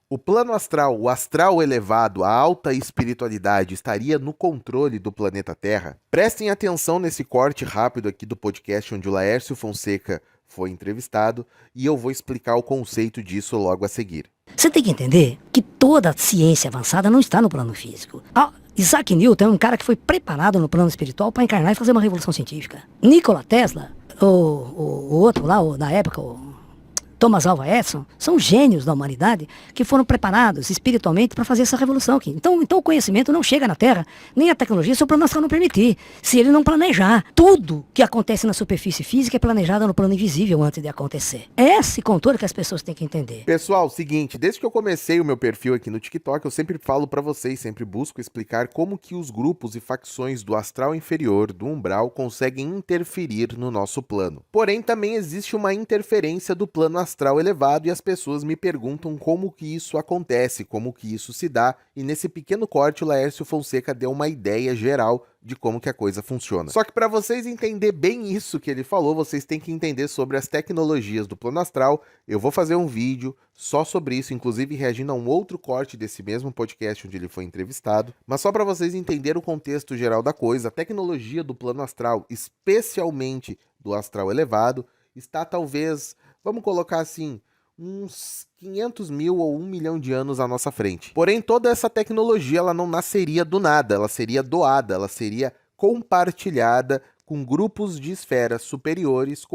O plano astral, o astral elevado, a alta espiritualidade estaria no controle do planeta Terra? Prestem atenção nesse corte rápido aqui do podcast onde o Laércio Fonseca foi entrevistado e eu vou explicar o conceito disso logo a seguir. Você tem que entender que toda ciência avançada não está no plano físico. Isaac Newton é um cara que foi preparado no plano espiritual para encarnar e fazer uma revolução científica. Nikola Tesla, o outro lá, da época, o Thomas Alva Edison, são gênios da humanidade que foram preparados espiritualmente para fazer essa revolução aqui. Então o conhecimento não chega na Terra, nem a tecnologia, se o plano astral não permitir. Se ele não planejar. Tudo que acontece na superfície física é planejado no plano invisível antes de acontecer. É esse controle que as pessoas têm que entender. Pessoal, seguinte, desde que eu comecei o meu perfil aqui no TikTok, eu sempre falo para vocês, sempre busco explicar como que os grupos e facções do astral inferior, do umbral, conseguem interferir no nosso plano. Porém, também existe uma interferência do plano astral elevado e as pessoas me perguntam como que isso acontece, como que isso se dá, e nesse pequeno corte o Laércio Fonseca deu uma ideia geral de como que a coisa funciona. Só que para vocês entender bem isso que ele falou, vocês têm que entender sobre as tecnologias do plano astral. Eu vou fazer um vídeo só sobre isso, inclusive reagindo a um outro corte desse mesmo podcast onde ele foi entrevistado, mas só para vocês entenderem o contexto geral da coisa, a tecnologia do plano astral, especialmente do astral elevado, está talvez, vamos colocar assim, uns 500 mil ou 1 milhão de anos à nossa frente. Porém, toda essa tecnologia ela não nasceria do nada, ela seria doada, ela seria compartilhada com grupos de esferas superiores,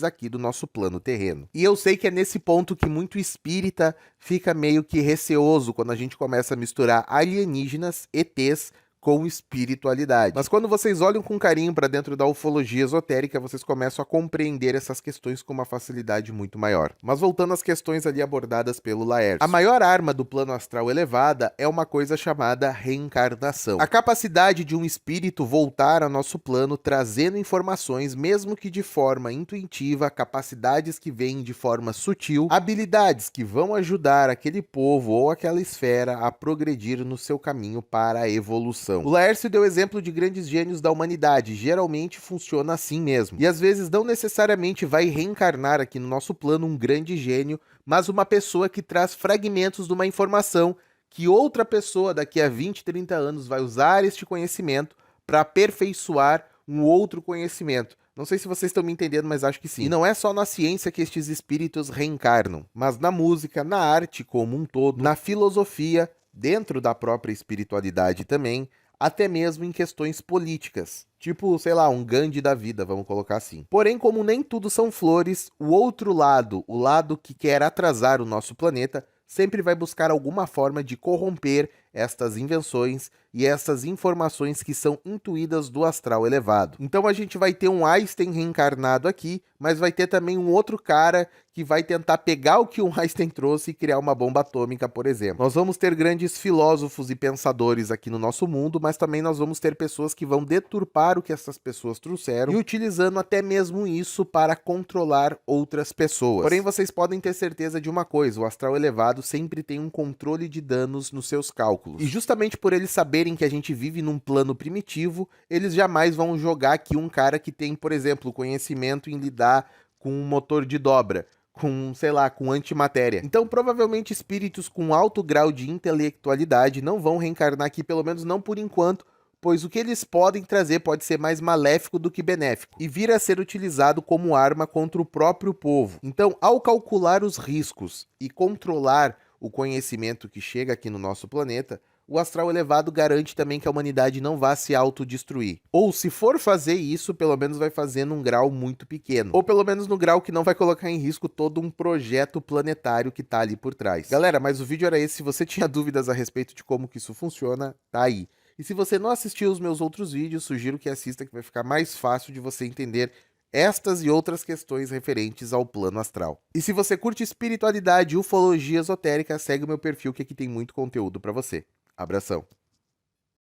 aqui do nosso plano terreno. E eu sei que é nesse ponto que muito espírita fica meio que receoso quando a gente começa a misturar alienígenas, ETs, com espiritualidade. Mas quando vocês olham com carinho para dentro da ufologia esotérica, vocês começam a compreender essas questões com uma facilidade muito maior. Mas voltando às questões ali abordadas pelo Laércio. A maior arma do plano astral elevada é uma coisa chamada reencarnação. A capacidade de um espírito voltar ao nosso plano trazendo informações, mesmo que de forma intuitiva, capacidades que vêm de forma sutil, habilidades que vão ajudar aquele povo ou aquela esfera a progredir no seu caminho para a evolução. O Laércio deu exemplo de grandes gênios da humanidade, geralmente funciona assim mesmo. E às vezes não necessariamente vai reencarnar aqui no nosso plano um grande gênio, mas uma pessoa que traz fragmentos de uma informação que outra pessoa daqui a 20, 30 anos vai usar este conhecimento para aperfeiçoar um outro conhecimento. Não sei se vocês estão me entendendo, mas acho que sim. E não é só na ciência que estes espíritos reencarnam, mas na música, na arte como um todo, na filosofia, dentro da própria espiritualidade também, até mesmo em questões políticas. Tipo, sei lá, um Gandhi da vida, vamos colocar assim. Porém, como nem tudo são flores, o outro lado, o lado que quer atrasar o nosso planeta, sempre vai buscar alguma forma de corromper estas invenções e essas informações que são intuídas do astral elevado. Então a gente vai ter um Einstein reencarnado aqui, mas vai ter também um outro cara que vai tentar pegar o que o Einstein trouxe e criar uma bomba atômica, por exemplo. Nós vamos ter grandes filósofos e pensadores aqui no nosso mundo, mas também nós vamos ter pessoas que vão deturpar o que essas pessoas trouxeram e utilizando até mesmo isso para controlar outras pessoas. Porém, vocês podem ter certeza de uma coisa, o astral elevado sempre tem um controle de danos nos seus cálculos. E justamente por eles saberem que a gente vive num plano primitivo, eles jamais vão jogar aqui um cara que tem, por exemplo, conhecimento em lidar com um motor de dobra, com, sei lá, com antimatéria. Então, provavelmente espíritos com alto grau de intelectualidade não vão reencarnar aqui, pelo menos não por enquanto, pois o que eles podem trazer pode ser mais maléfico do que benéfico e vir a ser utilizado como arma contra o próprio povo. Então, ao calcular os riscos e controlar o conhecimento que chega aqui no nosso planeta, o astral elevado garante também que a humanidade não vá se autodestruir. Ou se for fazer isso, pelo menos vai fazer num grau muito pequeno. Ou pelo menos no grau que não vai colocar em risco todo um projeto planetário que tá ali por trás. Galera, mas o vídeo era esse. Se você tinha dúvidas a respeito de como que isso funciona, tá aí. E se você não assistiu os meus outros vídeos, sugiro que assista, que vai ficar mais fácil de você entender estas e outras questões referentes ao plano astral. E se você curte espiritualidade e ufologia esotérica, segue o meu perfil que aqui tem muito conteúdo para você. Abração!